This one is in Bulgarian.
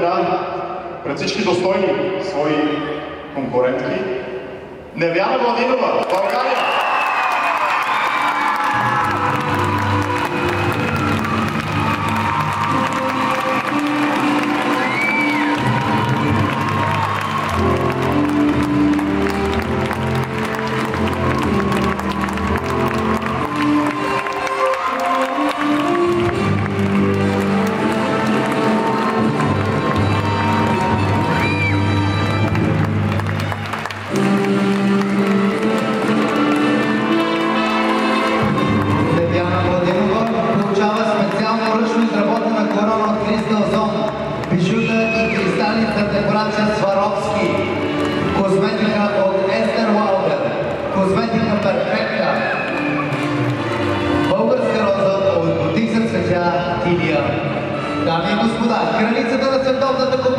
така пред всички достойни свои конкурентки. Невяна Владинова, България! Дами и господа, кралицата на световната купа